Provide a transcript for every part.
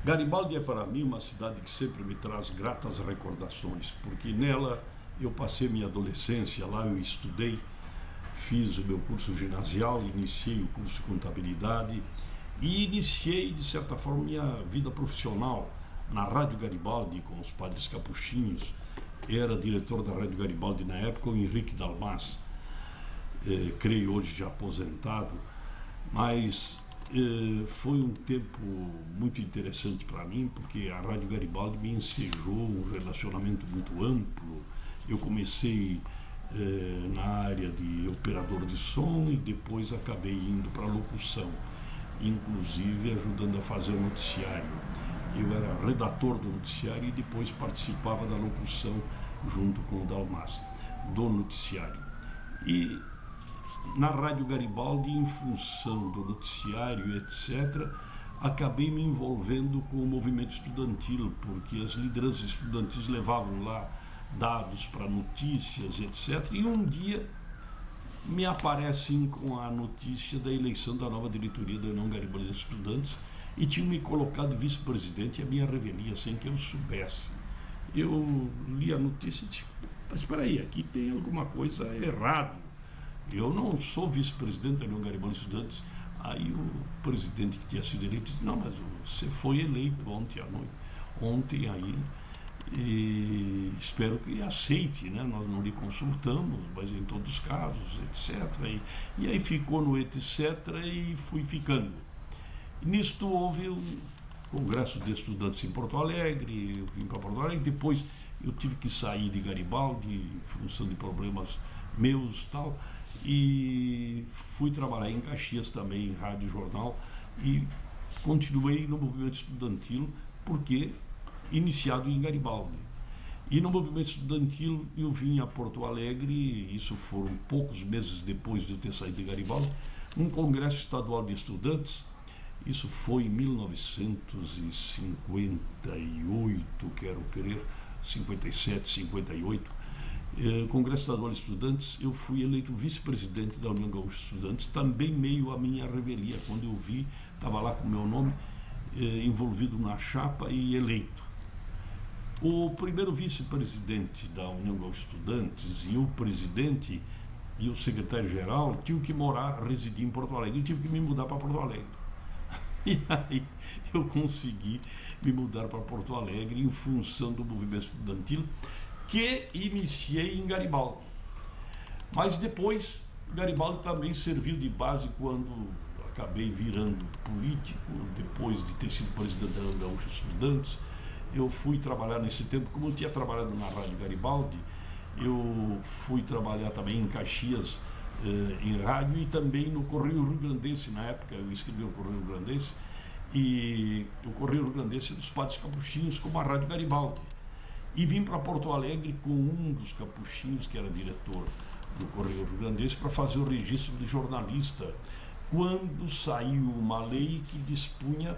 Garibaldi é para mim uma cidade que sempre me traz gratas recordações, porque nela eu passei minha adolescência, lá eu estudei, fiz o meu curso ginasial, iniciei o curso de contabilidade e iniciei, de certa forma, minha vida profissional na Rádio Garibaldi com os padres capuchinhos. Era diretor da Rádio Garibaldi na época o Henrique Dalmas, creio hoje já aposentado, mas foi um tempo muito interessante para mim, porque a Rádio Garibaldi me ensejou um relacionamento muito amplo. Eu comecei na área de operador de som e depois acabei indo para a locução, inclusive ajudando a fazer o noticiário. Eu era redator do noticiário e depois participava da locução junto com o Dalmas, do noticiário. E na Rádio Garibaldi, em função do noticiário, etc., acabei me envolvendo com o movimento estudantil, porque as lideranças estudantis levavam lá dados para notícias, etc. E um dia me aparecem com a notícia da eleição da nova diretoria da União Garibaldi de Estudantes e tinham me colocado vice-presidente, e a minha revelia sem que eu soubesse. Eu li a notícia e disse, mas espera aí, aqui tem alguma coisa errada. Eu não sou vice-presidente da União Garibaldi de Estudantes. Aí o presidente que tinha sido eleito disse, não, mas você foi eleito ontem à noite. Ontem aí, e espero que aceite, né? Nós não lhe consultamos, mas em todos os casos, etc. E aí ficou no etc. e fui ficando. E nisto houve um congresso de estudantes em Porto Alegre, eu vim para Porto Alegre, depois eu tive que sair de Garibaldi em função de problemas meus e tal, e fui trabalhar em Caxias também, em rádio e jornal, e continuei no movimento estudantil, porque iniciado em Garibaldi. E no movimento estudantil eu vim a Porto Alegre, isso foram poucos meses depois de eu ter saído de Garibaldi, um congresso estadual de estudantes. Isso foi em 1958, quero crer, 57, 58. Congresso Estadual de Estudantes, eu fui eleito vice-presidente da União Gaúcha de Estudantes, também meio a minha revelia, quando eu vi, estava lá com o meu nome envolvido na chapa e eleito. O primeiro vice-presidente da União Gaúcha de Estudantes e o presidente e o secretário-geral tinham que morar, residir em Porto Alegre, eu tive que me mudar para Porto Alegre. E aí eu consegui me mudar para Porto Alegre em função do movimento estudantil que iniciei em Garibaldi. Mas depois, Garibaldi também serviu de base quando acabei virando político, depois de ter sido presidente da União Gaúcha de Estudantes. Eu fui trabalhar nesse tempo, como eu tinha trabalhado na Rádio Garibaldi, eu fui trabalhar também em Caxias, em rádio, e também no Correio Rio-Grandense. Na época eu escrevi o Correio Rio-Grandense, e o Correio Rio-Grandense dos padres capuchinhos, como a Rádio Garibaldi. E vim para Porto Alegre com um dos capuchinhos, que era diretor do Correio Rio-Grandense, para fazer o registro de jornalista, quando saiu uma lei que dispunha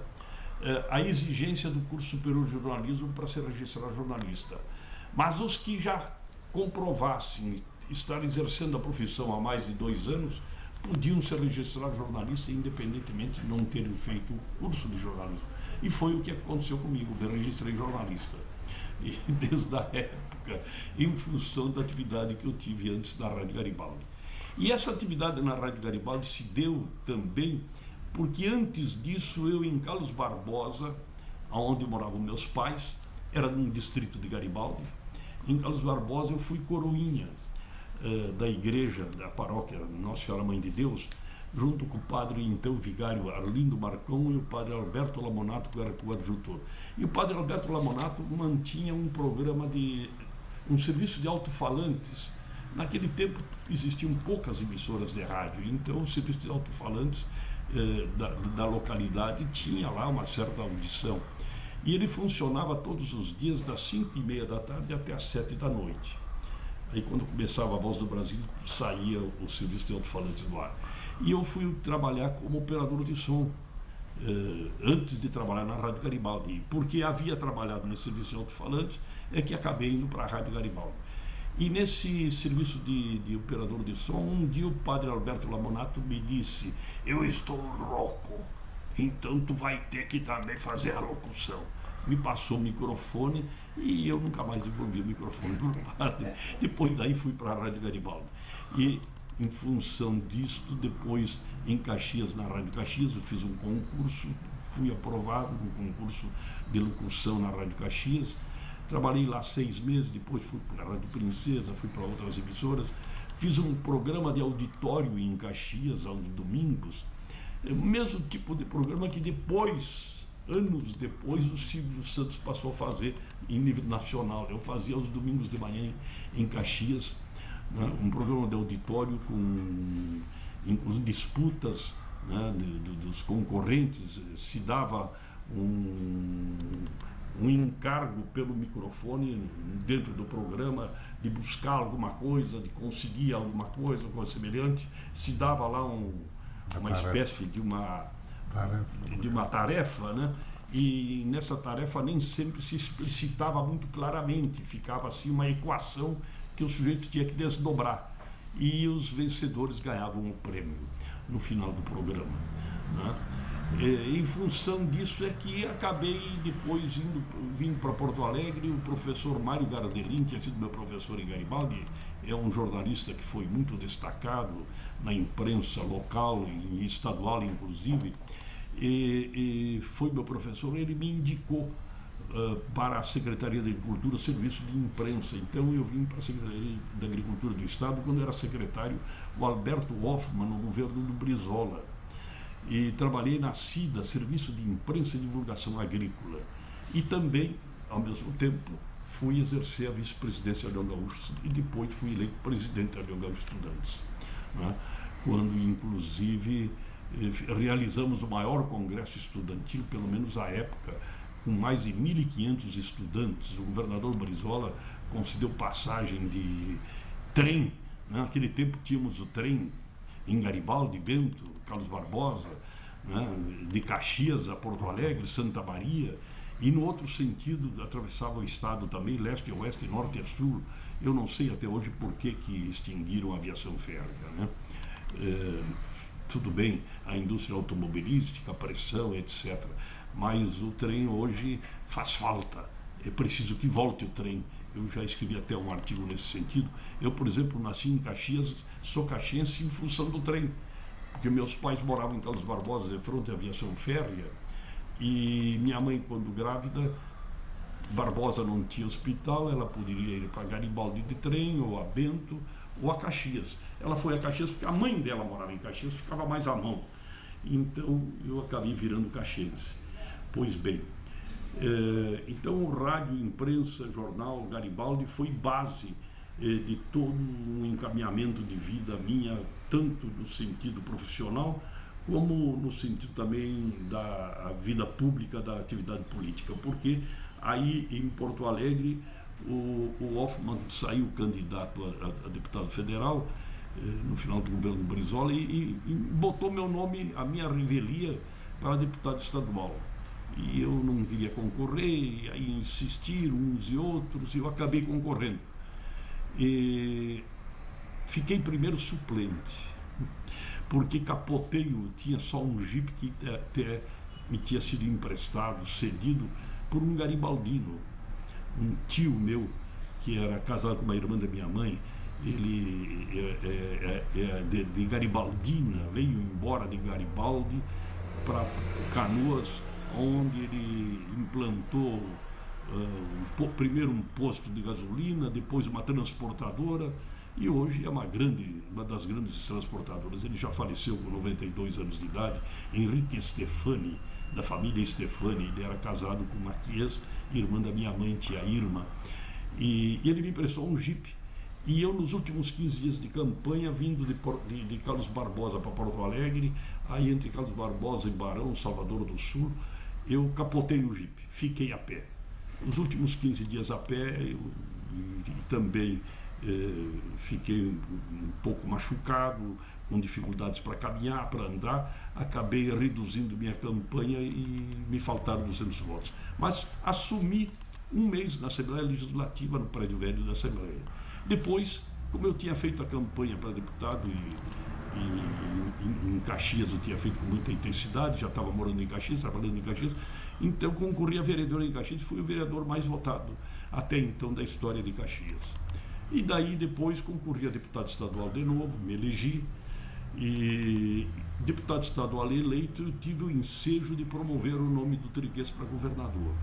a exigência do curso superior de jornalismo para ser registrado jornalista. Mas os que já comprovassem estar exercendo a profissão há mais de 2 anos podiam ser registrados jornalistas, independentemente de não terem feito o curso de jornalismo. E foi o que aconteceu comigo, eu registrei jornalista. E desde a época, em função da atividade que eu tive antes da Rádio Garibaldi. E essa atividade na Rádio Garibaldi se deu também porque antes disso eu, em Carlos Barbosa, onde moravam meus pais, era num distrito de Garibaldi. Em Carlos Barbosa eu fui coroinha da igreja, da paróquia Nossa Senhora Mãe de Deus, junto com o padre, então, vigário Arlindo Marcão, e o padre Alberto Lamonato, que era coadjutor. E o padre Alberto Lamonato mantinha um programa um serviço de alto-falantes. Naquele tempo existiam poucas emissoras de rádio, então o serviço de alto-falantes da localidade tinha lá uma certa audição. E ele funcionava todos os dias das 5h30 da tarde até as 7 da noite. Aí quando começava a Voz do Brasil, saía o serviço de alto-falantes do ar. E eu fui trabalhar como operador de som, antes de trabalhar na Rádio Garibaldi. Porque havia trabalhado nesse serviço de alto-falantes, é que acabei indo para a Rádio Garibaldi. E nesse serviço de operador de som, um dia o padre Alberto Lamonato me disse, eu estou louco então tu vai ter que também fazer a locução. Me passou o microfone e eu nunca mais devolvi o microfone para o padre. Depois daí fui para a Rádio Garibaldi. E em função disto, depois em Caxias, na Rádio Caxias, eu fiz um concurso, fui aprovado no concurso de locução na Rádio Caxias. Trabalhei lá 6 meses, depois fui para a Rádio Princesa, fui para outras emissoras. Fiz um programa de auditório em Caxias, aos domingos. O mesmo tipo de programa que depois, anos depois, o Silvio Santos passou a fazer em nível nacional. Eu fazia aos domingos de manhã em Caxias, né, um programa de auditório com disputas, né, dos concorrentes. Se dava um encargo pelo microfone dentro do programa de buscar alguma coisa, de conseguir alguma coisa semelhante. Se dava lá uma espécie de uma tarefa, né? E nessa tarefa nem sempre se explicitava muito claramente, ficava assim uma equação que o sujeito tinha que desdobrar. E os vencedores ganhavam o prêmio no final do programa, né? Em função disso é que acabei depois vindo para Porto Alegre. O professor Mário Gardelin, que tinha sido meu professor em Garibaldi, é um jornalista que foi muito destacado na imprensa local e estadual, inclusive, e foi meu professor. Ele me indicou para a Secretaria de Agricultura, Serviço de Imprensa. Então eu vim para a Secretaria da Agricultura do Estado quando era secretário o Alberto Hoffmann, no governo do Brizola. E trabalhei na CIDA, Serviço de Imprensa e Divulgação Agrícola. E também, ao mesmo tempo, fui exercer a vice-presidência da União Gaúcha e depois fui eleito presidente da União Gaúcha Estudantes, né? Quando, inclusive, realizamos o maior congresso estudantil, pelo menos à época, com mais de 1.500 estudantes. O governador Brizola concedeu passagem de trem, né? Naquele tempo tínhamos o trem em Garibaldi, Bento, Carlos Barbosa, né, de Caxias a Porto Alegre, Santa Maria, e no outro sentido atravessava o estado também, leste a oeste, norte a sul. Eu não sei até hoje por que extinguiram a aviação férrea, né? Tudo bem, a indústria automobilística, a pressão, etc. Mas o trem hoje faz falta, é preciso que volte o trem. Eu já escrevi até um artigo nesse sentido. Eu, por exemplo, nasci em Caxias, sou caxiense em função do trem, porque meus pais moravam em Carlos Barbosa, de frente à aviação férrea, e minha mãe, quando grávida, Barbosa não tinha hospital, ela poderia ir para Garibaldi de trem, ou a Bento, ou a Caxias. Ela foi a Caxias porque a mãe dela morava em Caxias, ficava mais à mão. Então eu acabei virando caxiense. Pois bem, então o rádio, imprensa, jornal Garibaldi foi base de todo um encaminhamento de vida minha, tanto no sentido profissional como no sentido também da vida pública, da atividade política, porque aí em Porto Alegre o Hoffmann saiu candidato a deputado federal no final do governo Brizola e botou meu nome, a minha revelia, para deputado estadual. E eu não queria concorrer, e aí insistiram uns e outros, e eu acabei concorrendo. E fiquei primeiro suplente, porque capoteio, tinha só um jipe que até me tinha sido emprestado, cedido por um garibaldino, um tio meu, que era casado com uma irmã da minha mãe. Ele de Garibaldina, veio embora de Garibaldi para Canoas, onde ele implantou primeiro um posto de gasolina, depois uma transportadora, e hoje é uma das grandes transportadoras. Ele já faleceu com 92 anos de idade. Henrique Stefani, da família Stefani. Ele era casado com Matias, irmã da minha mãe, tia Irma, e ele me emprestou um jipe. E eu, nos últimos 15 dias de campanha, vindo de Carlos Barbosa para Porto Alegre, aí entre Carlos Barbosa e Barão, Salvador do Sul, eu capotei o jipe, fiquei a pé. Os últimos 15 dias a pé, eu também fiquei um pouco machucado, com dificuldades para caminhar, para andar. Acabei reduzindo minha campanha e me faltaram 200 votos. Mas assumi um mês na Assembleia Legislativa, no prédio velho da Assembleia. Depois, como eu tinha feito a campanha para deputado e em Caxias eu tinha feito com muita intensidade, já estava morando em Caxias, trabalhando em Caxias, então concorri a vereador em Caxias, fui o vereador mais votado até então da história de Caxias. E daí depois concorri a deputado estadual de novo, me elegi, e deputado estadual eleito, eu tive o ensejo de promover o nome do Triquez para governador.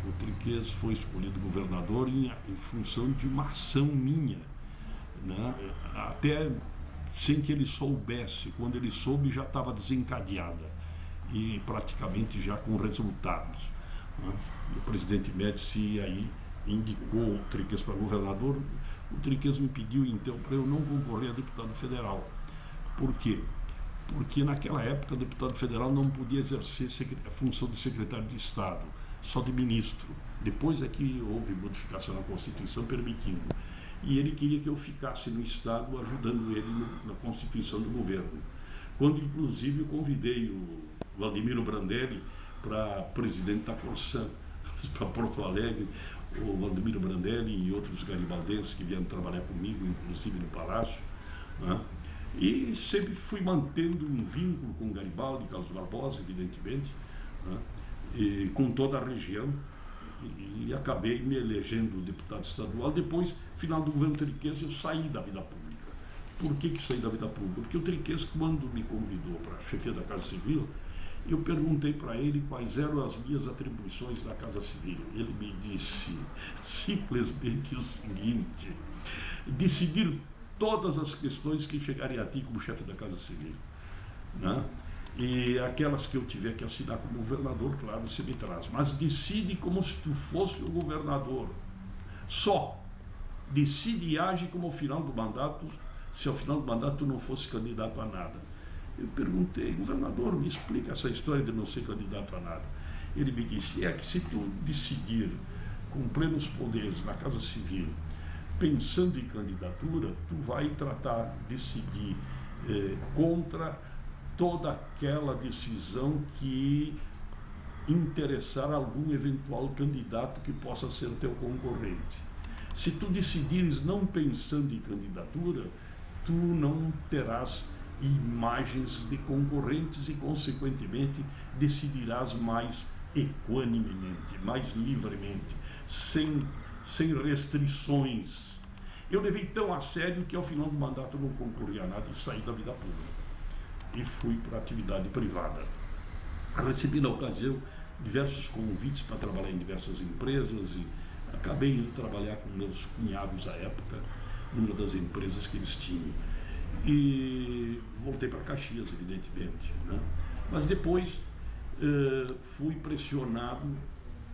O Triquez foi escolhido governador em função de uma ação minha, né? Até sem que ele soubesse. Quando ele soube, já estava desencadeada e praticamente já com resultados, né? E o presidente Médici aí indicou o Triquez para governador. O Triquez me pediu então para eu não concorrer a deputado federal. Por quê? Porque naquela época o deputado federal não podia exercer a função de secretário de Estado, só de ministro. Depois é que houve modificação na Constituição permitindo. E ele queria que eu ficasse no Estado ajudando ele na constituição do governo. Quando, inclusive, eu convidei o Valdemiro Brandelli para presidente da Corsan, para Porto Alegre, o Valdemiro Brandelli e outros garibaldenses que vieram trabalhar comigo, inclusive no Palácio, né? E sempre fui mantendo um vínculo com Garibaldi, Carlos Barbosa, evidentemente, né? E com toda a região, e acabei me elegendo deputado estadual. Depois, final do governo Triquez, eu saí da vida pública. Por que saí da vida pública? Porque o Triquez, quando me convidou para a chefia da Casa Civil, eu perguntei para ele quais eram as minhas atribuições na Casa Civil. Ele me disse simplesmente o seguinte: decidir todas as questões que chegarem a ti como chefe da Casa Civil, né? E aquelas que eu tiver que assinar como governador, claro, você me traz. Mas decide como se tu fosse o governador. Só. Decide e age como ao final do mandato, se ao final do mandato tu não fosse candidato a nada. Eu perguntei: governador, me explica essa história de não ser candidato a nada. Ele me disse: é que se tu decidir com plenos poderes na Casa Civil, pensando em candidatura, tu vai decidir contra toda aquela decisão que interessar algum eventual candidato que possa ser teu concorrente. Se tu decidires não pensando em candidatura, tu não terás imagens de concorrentes e, consequentemente, decidirás mais equanimemente, mais livremente, sem restrições. Eu levei tão a sério que ao final do mandato não concorri a nada e saí da vida pública e fui para a atividade privada. Recebi na ocasião diversos convites para trabalhar em diversas empresas e acabei indo trabalhar com meus cunhados à época, numa das empresas que eles tinham. E voltei para Caxias, evidentemente, né? Mas depois fui pressionado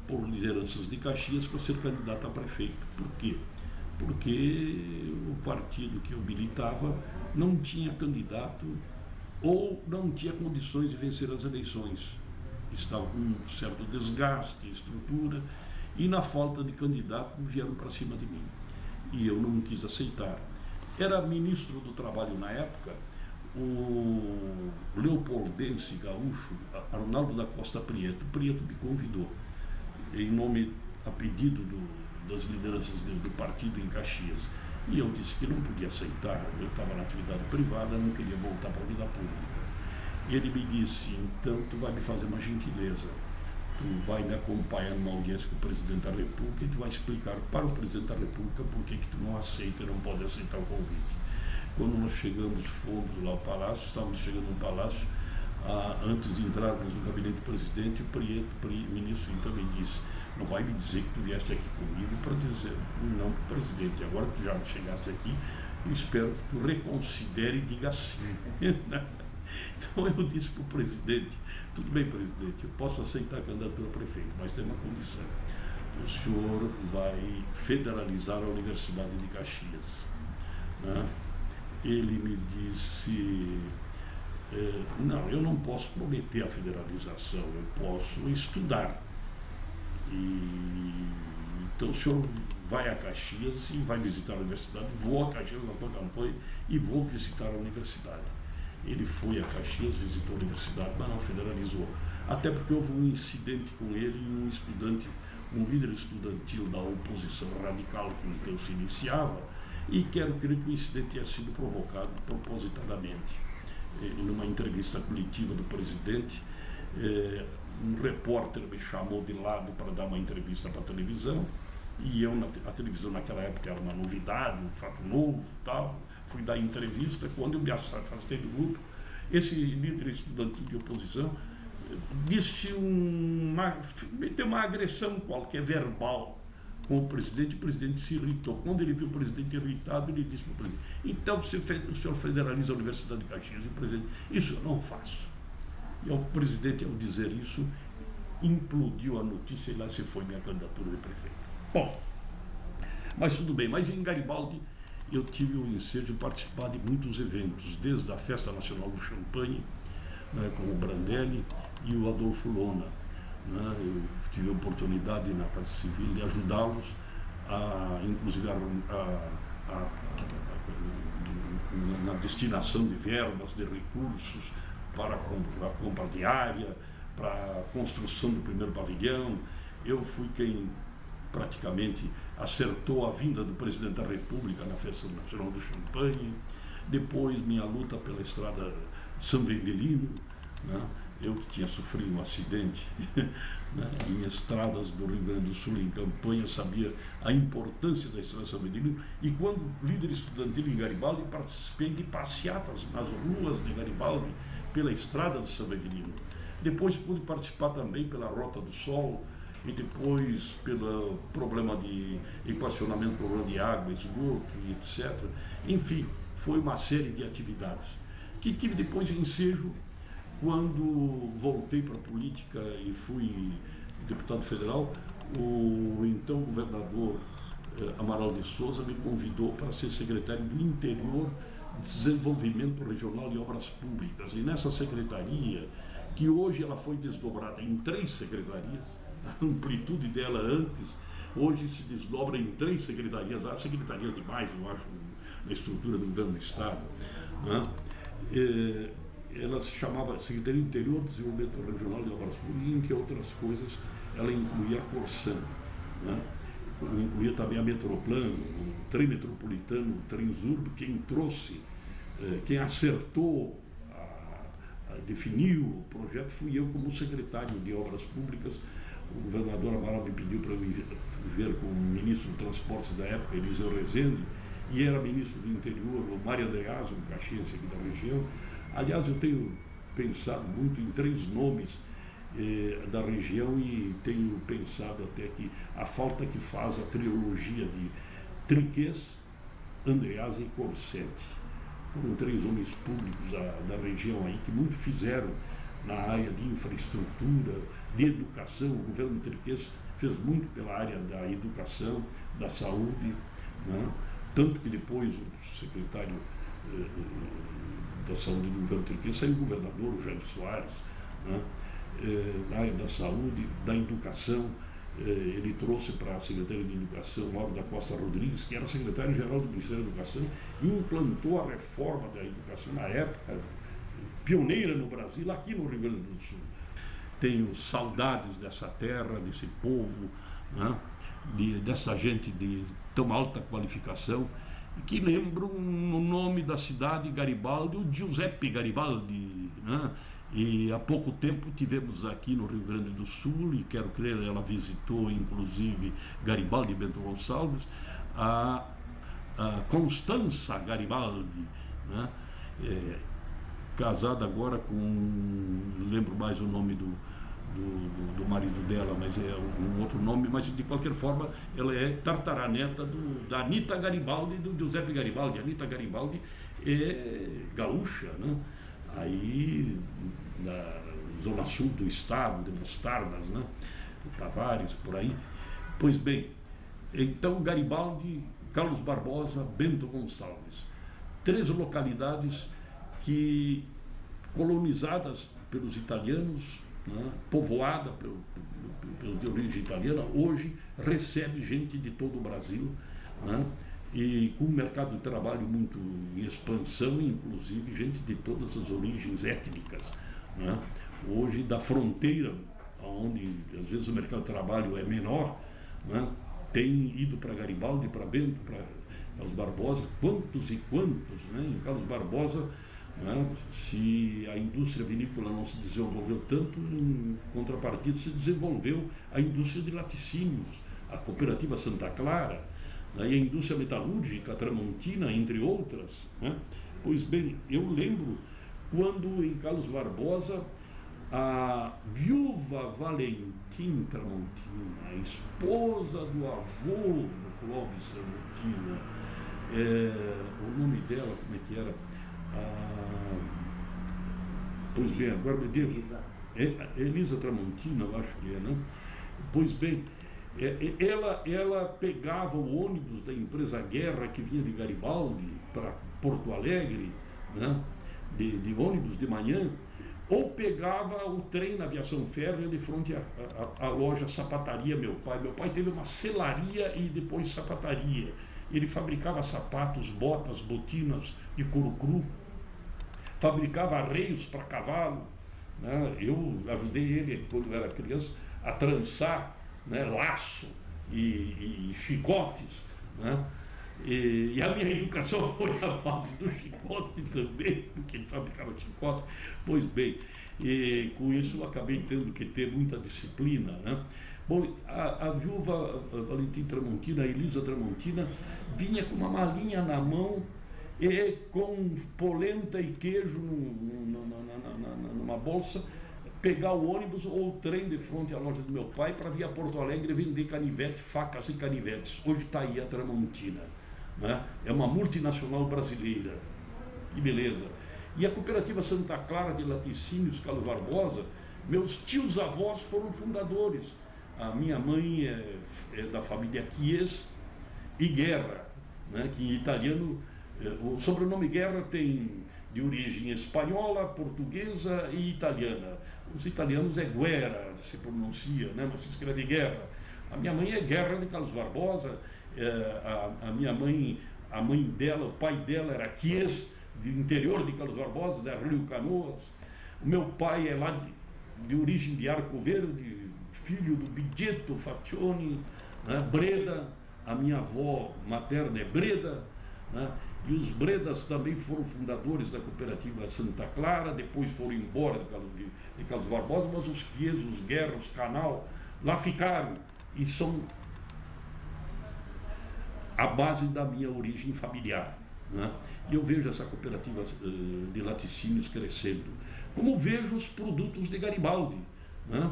por lideranças de Caxias para ser candidato a prefeito. Por quê? Porque o partido que eu militava não tinha candidato ou não tinha condições de vencer as eleições. Estava com um certo desgaste, estrutura, e na falta de candidato vieram para cima de mim. E eu não quis aceitar. Era ministro do Trabalho na época, o leopoldense gaúcho, Arnaldo da Costa Prieto. Prieto me convidou, em nome, a pedido das lideranças do partido em Caxias. E eu disse que não podia aceitar, eu estava na atividade privada, não queria voltar para a vida pública. E ele me disse: então tu vai me fazer uma gentileza, tu vai me acompanhar numa audiência com o presidente da República e tu vai explicar para o presidente da República por que tu não aceita e não pode aceitar o convite. Quando nós chegamos, fomos lá ao Palácio, estávamos chegando no Palácio, antes de entrarmos no gabinete do presidente, o ministro então me disse: não vai me dizer que tu vieste aqui comigo para dizer não para o presidente. Agora que tu já chegaste aqui, eu espero que tu reconsidere e diga sim. Então eu disse para o presidente: tudo bem, presidente, eu posso aceitar a candidatura a prefeito, mas tem uma condição: o senhor vai federalizar a Universidade de Caxias, né? Ele me disse: não, eu não posso prometer a federalização, eu posso estudar. Então o senhor vai a Caxias e vai visitar a universidade. Vou a Caxias na tua campanha e vou visitar a universidade. Ele foi a Caxias, visitou a universidade, mas não federalizou. Até porque houve um incidente com ele e um estudante, um líder estudantil da oposição radical que então se iniciava, e quero crer que o incidente tenha sido provocado propositadamente. numa entrevista coletiva do presidente, um repórter me chamou de lado para dar uma entrevista para a televisão, e eu, a televisão naquela época era uma novidade, um fato novo e tal, fui dar entrevista. Quando eu me afastei do grupo, esse líder estudantil de oposição disse meteu uma agressão qualquer verbal com o presidente se irritou. Quando ele viu o presidente irritado, ele disse para o presidente: então o senhor federaliza a Universidade de Caxias? E o presidente: isso eu não faço. E o presidente, ao dizer isso, implodiu a notícia e lá se foi minha candidatura de prefeito. Bom, mas tudo bem. Mas em Garibaldi eu tive o ensejo de participar de muitos eventos, desde a Festa Nacional do Champanhe, né, com o Brandelli e o Adolfo Lona. Né, eu tive a oportunidade na Casa Civil de ajudá-los, inclusive na destinação de verbas, de recursos para a compra de área, para a construção do primeiro pavilhão. Eu fui quem praticamente acertou a vinda do presidente da República na Festa Nacional do Champanhe. Depois, minha luta pela estrada São Bendelino, né? Eu que tinha sofrido um acidente, né, em estradas do Rio Grande do Sul, em campanha, sabia a importância da estrada São Bendelino, e quando líder estudantil em Garibaldi, participei de passeatas nas ruas de Garibaldi pela estrada de São Bendelino. Depois pude participar também pela Rota do Sol, e depois pelo problema de equacionamento, problema de água, esgoto, etc. Enfim, foi uma série de atividades que tive depois ensejo quando voltei para a política e fui deputado federal. O então governador Amaral de Souza me convidou para ser secretário do Interior, Desenvolvimento Regional e Obras Públicas. E nessa secretaria, que hoje ela foi desdobrada em 3 secretarias, a amplitude dela antes, hoje se desdobra em 3 secretarias, há secretarias demais, eu acho, na estrutura do governo do Estado, né? Ela se chamava Secretaria do Interior, Desenvolvimento Regional e Obras Públicas, e entre outras coisas ela incluía a Corsan, né? Incluía também a Metroplan, o trem metropolitano, o Transurb. Quem trouxe, quem acertou, definiu o projeto fui eu como secretário de Obras Públicas. O governador Amaral me pediu para eu ver com o ministro de Transportes da época, Eliseu Rezende, e era ministro do Interior, o Mário Andreasa, um caxiense aqui da região. Aliás, eu tenho pensado muito em 3 nomes da região, e tenho pensado até que a falta que faz a trilogia de Triquês, Andreasa e Corsetti. Foram 3 homens públicos da região aí que muito fizeram na área de infraestrutura, de educação. O governo Triquês fez muito pela área da educação, da saúde, né? Tanto que depois o secretário da saúde do governo Triquês saiu o governador, o Jair Soares, né? Na área da saúde, da educação, ele trouxe para a Secretaria de Educação Lauro da Costa Rodrigues, que era secretário-geral do Ministério da Educação, e implantou a reforma da educação na época, pioneira no Brasil, aqui no Rio Grande do Sul. Tenho saudades dessa terra, desse povo, né? Dessa gente de tão alta qualificação, que lembram o nome da cidade, Garibaldi, o Giuseppe Garibaldi, né? E há pouco tempo tivemos aqui no Rio Grande do Sul, e quero crer ela visitou inclusive Garibaldi e Bento Gonçalves, a Constança Garibaldi, né? Casada agora com, não lembro mais o nome do marido dela, mas é um outro nome, mas de qualquer forma ela é tartaraneta da Anita Garibaldi e do Giuseppe Garibaldi. A Anita Garibaldi é gaúcha, né? Aí na zona sul do estado, de Mostardas, né? Tavares, por aí. Pois bem, então Garibaldi, Carlos Barbosa, Bento Gonçalves, 3 localidades que, colonizadas pelos italianos, né, povoada pelos de origem italiana, hoje recebe gente de todo o Brasil, né, e com um mercado de trabalho muito em expansão, inclusive gente de todas as origens étnicas, né. Hoje, da fronteira, onde às vezes o mercado de trabalho é menor, né, tem ido para Garibaldi, para Bento, para Carlos Barbosa, quantos e quantos, né? E o Carlos Barbosa né? Se a indústria vinícola não se desenvolveu tanto, em contrapartida se desenvolveu a indústria de laticínios, a cooperativa Santa Clara, né? E a indústria metalúrgica, a Tramontina, entre outras, né? Pois bem, eu lembro quando em Carlos Barbosa a viúva Valentim Tramontina, a esposa do avô do Clóvis Tramontina, o nome dela, como é que era? Pois bem, agora me diga. Elisa Tramontina, eu acho que é, né? Pois bem, ela pegava o ônibus da empresa Guerra que vinha de Garibaldi para Porto Alegre, né? De ônibus de manhã, ou pegava o trem na aviação férrea de frente à loja Sapataria Meu Pai. Meu pai teve uma selaria e depois sapataria. Ele fabricava sapatos, botas, botinas de couro cru, fabricava arreios para cavalo, né? Eu ajudei ele, quando era criança, a trançar, né, laço e chicotes, né? E a minha educação foi a base do chicote também, porque ele fabricava chicote. Pois bem, com isso eu acabei tendo que ter muita disciplina, né? Bom, a viúva Valentim Tramontina, a Elisa Tramontina, vinha com uma malinha na mão e com polenta e queijo numa bolsa, pegar o ônibus ou o trem de frente à loja do meu pai para vir a Porto Alegre vender canivete, facas e canivetes. Hoje está aí a Tramontina, né? É uma multinacional brasileira. Que beleza. E a cooperativa Santa Clara de Laticínios Carlos Barbosa, meus tios-avós foram fundadores. A minha mãe é da família Chies e Guerra, né? Que em italiano, o sobrenome Guerra tem de origem espanhola, portuguesa e italiana. Os italianos é Guerra, se pronuncia, né? Mas se escreve Guerra. A minha mãe é Guerra de Carlos Barbosa, a minha mãe, a mãe dela, o pai dela era Chies, do interior de Carlos Barbosa, da Rio Canoas. O meu pai é lá de origem de Arco Verde, filho do Bigetto Faccioni, né? Breda, a minha avó materna é Breda, né? E os Bredas também foram fundadores da cooperativa Santa Clara, depois foram embora de Carlos Barbosa, mas os Chies, os Guerra, os Canal, lá ficaram e são a base da minha origem familiar, né? E eu vejo essa cooperativa de laticínios crescendo, como vejo os produtos de Garibaldi, né?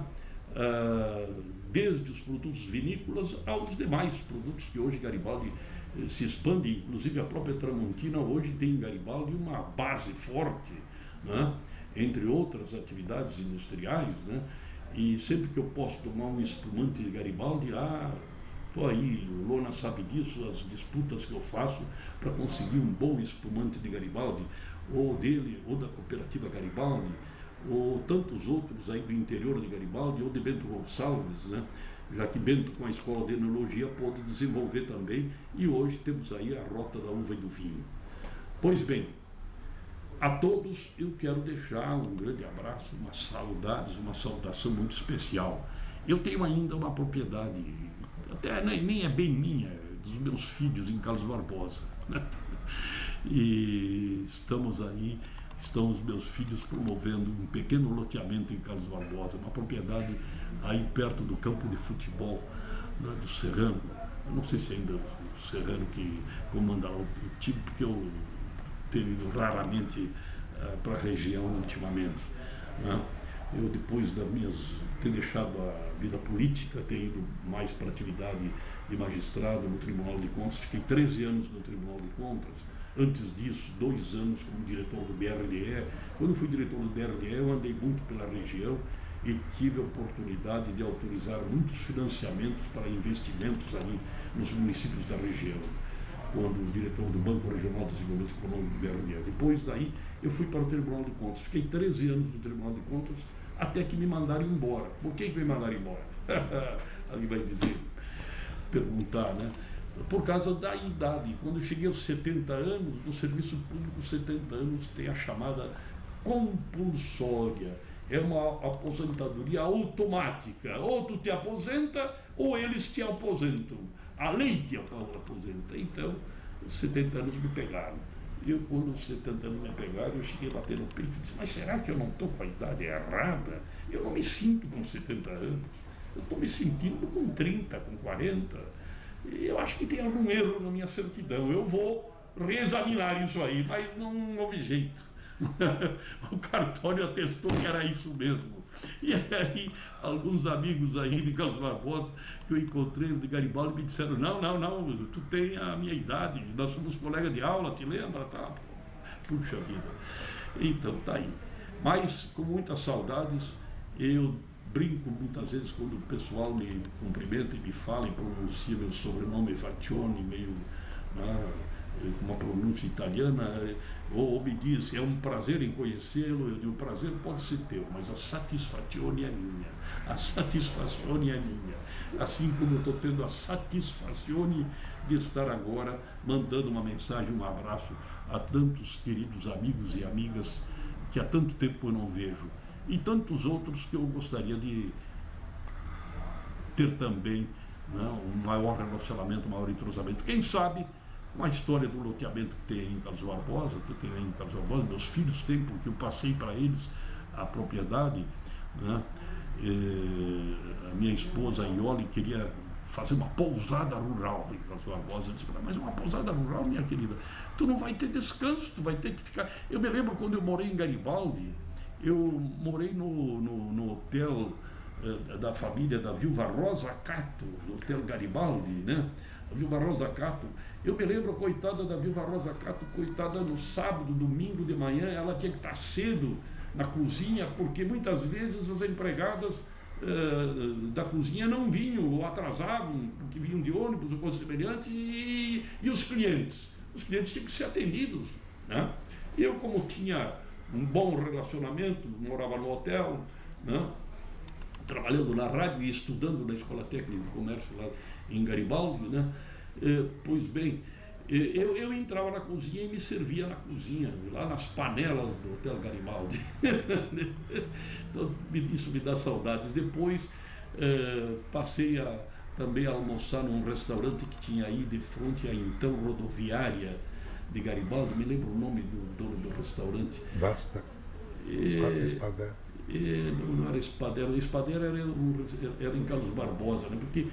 Desde os produtos vinícolas aos demais produtos que hoje Garibaldi se expande, inclusive a própria Tramontina hoje tem em Garibaldi uma base forte, né? Entre outras atividades industriais, né? E sempre que eu posso tomar um espumante de Garibaldi, estou aí, o Lona sabe disso, as disputas que eu faço para conseguir um bom espumante de Garibaldi, ou dele, ou da cooperativa Garibaldi, ou tantos outros aí do interior de Garibaldi, ou de Bento Gonçalves, né? Já que Bento, com a escola de enologia, pôde desenvolver também, e hoje temos aí a rota da uva e do vinho. Pois bem, a todos eu quero deixar um grande abraço, umas saudades, uma saudação muito especial. Eu tenho ainda uma propriedade, até nem é bem minha, é dos meus filhos em Carlos Barbosa, né? E estamos os meus filhos promovendo um pequeno loteamento em Carlos Barbosa, uma propriedade aí perto do campo de futebol, né, do Serrano. Eu não sei se ainda o Serrano que comanda o time, porque eu tenho ido raramente para a região ultimamente, né? Eu, depois ter deixado a vida política, ter ido mais para a atividade de magistrado no Tribunal de Contas, fiquei 13 anos no Tribunal de Contas. Antes disso, 2 anos como diretor do BRDE. Quando fui diretor do BRDE, eu andei muito pela região e tive a oportunidade de autorizar muitos financiamentos para investimentos ali nos municípios da região, quando diretor do Banco Regional de Desenvolvimento Econômico do BRDE. Depois daí, eu fui para o Tribunal de Contas. Fiquei 13 anos no Tribunal de Contas, até que me mandaram embora. Por que me mandaram embora? Ali vai dizer, perguntar, né? Por causa da idade. Quando eu cheguei aos 70 anos, no serviço público, 70 anos tem a chamada compulsória. É uma aposentadoria automática. Ou tu te aposenta, ou eles te aposentam. A lei te aposenta. Então, os 70 anos me pegaram. Eu, quando você tentando me pegar, eu cheguei a bater no peito e disse, mas será que eu não estou com a idade errada? Eu não me sinto com 70 anos, eu estou me sentindo com 30, com 40. E eu acho que tem algum erro na minha certidão. Eu vou reexaminar isso aí, mas não houve jeito. O cartório atestou que era isso mesmo. E aí, alguns amigos aí de Carlos Barbosa, que eu encontrei de Garibaldi, me disseram, não, tu tem a minha idade, nós somos colegas de aula, te lembra? Tá? Puxa vida. Então, tá aí. Mas, com muitas saudades, eu brinco muitas vezes quando o pessoal me cumprimenta e me fala e pronuncia meu sobrenome Faccioni, meio... com uma pronúncia italiana, ou me diz, é um prazer em conhecê-lo, eu digo, o prazer pode ser teu, mas a satisfazione é minha, a satisfazione é minha, assim como eu estou tendo a satisfazione de estar agora mandando uma mensagem, um abraço a tantos queridos amigos e amigas que há tanto tempo eu não vejo, e tantos outros que eu gostaria de ter também, né, um maior relacionamento, um maior entrosamento, quem sabe uma história do loteamento que tem em Carlos Barbosa, que eu tenho aí em Carlos Barbosa, meus filhos têm, porque eu passei para eles a propriedade, né? A minha esposa, Iole, queria fazer uma pousada rural em Carlos Barbosa. Eu disse, mas uma pousada rural, minha querida, tu não vai ter descanso, tu vai ter que ficar... Eu me lembro quando eu morei em Garibaldi, eu morei no hotel da família da Viúva Rosa Cato, no Hotel Garibaldi, né? A Viúva Rosa Cato, eu me lembro, coitada da Viúva Rosa Cato, coitada, no sábado, domingo de manhã, ela tinha que estar cedo na cozinha, porque muitas vezes as empregadas da cozinha não vinham, ou atrasavam, porque vinham de ônibus ou coisa semelhante, e os clientes tinham que ser atendidos, né? Eu, como tinha um bom relacionamento, morava no hotel, né? Trabalhando na rádio e estudando na Escola Técnica de Comércio lá em Garibaldi, né? Pois bem, eu entrava na cozinha e me servia na cozinha, lá nas panelas do Hotel Garibaldi. Então, isso me dá saudades. Depois passei também a almoçar num restaurante que tinha aí de frente à então rodoviária de Garibaldi, me lembro o nome do dono do restaurante. Vasta. Espadera. Não era Espadera, Espadera era em Carlos Barbosa, né? Porque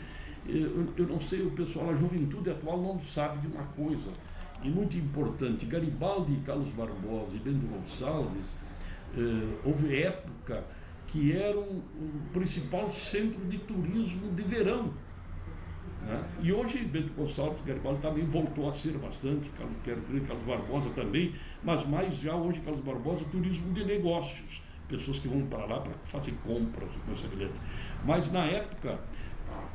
eu não sei, o pessoal, a juventude atual não sabe de uma coisa, e muito importante, Garibaldi, Carlos Barbosa e Bento Gonçalves, houve época que eram o principal centro de turismo de verão, né? E hoje Bento Gonçalves e Garibaldi também voltou a ser bastante, Carlos Barbosa também, mas mais já hoje Carlos Barbosa, turismo de negócios, pessoas que vão para lá para fazer compras, mas na época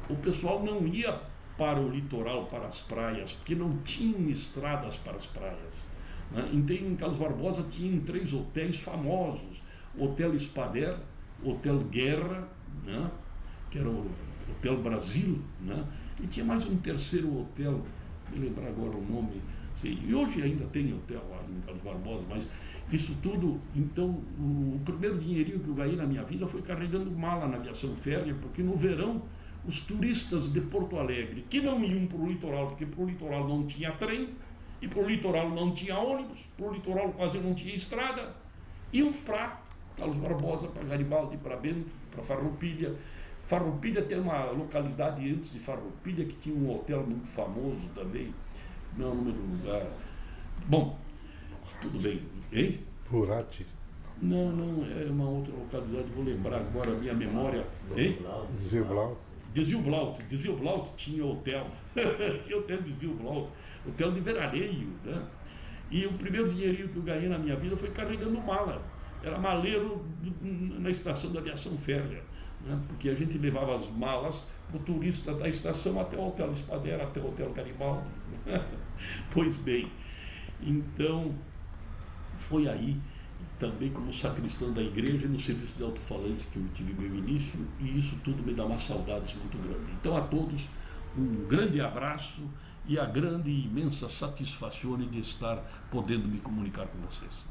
o pessoal não ia para o litoral, para as praias, porque não tinham estradas para as praias, né? Então, em Carlos Barbosa tinha 3 hotéis famosos, Hotel Espadera, Hotel Guerra, né? Que era o Hotel Brasil, né? E tinha mais um terceiro hotel, me lembrar agora o nome, sei, e hoje ainda tem hotel lá em Carlos Barbosa, mas isso tudo, então, o primeiro dinheirinho que eu ganhei na minha vida foi carregando mala na aviação férrea, porque no verão os turistas de Porto Alegre, que não iam para o litoral, porque para o litoral não tinha trem, e para o litoral não tinha ônibus, para o litoral quase não tinha estrada, iam para Carlos Barbosa, para Garibaldi, para Bento, para Farroupilha. Farroupilha tem uma localidade antes de Farroupilha que tinha um hotel muito famoso também, não é o nome do lugar. Bom, tudo bem, hein? Burati. Não, é uma outra localidade, vou lembrar agora a minha memória. Hein? Desvio Blaut tinha hotel, tinha hotel Desvio Blaut, hotel de veraneio, né? E o primeiro dinheirinho que eu ganhei na minha vida foi carregando mala, era maleiro na estação da aviação férrea, né? Porque a gente levava as malas para o turista da estação até o Hotel Espadera, até o Hotel Garibaldi. Pois bem, então foi aí, também como sacristão da igreja e no serviço de alto-falantes que eu tive meu início, e isso tudo me dá umas saudades muito grandes. Então a todos um grande abraço e a grande e imensa satisfação de estar podendo me comunicar com vocês.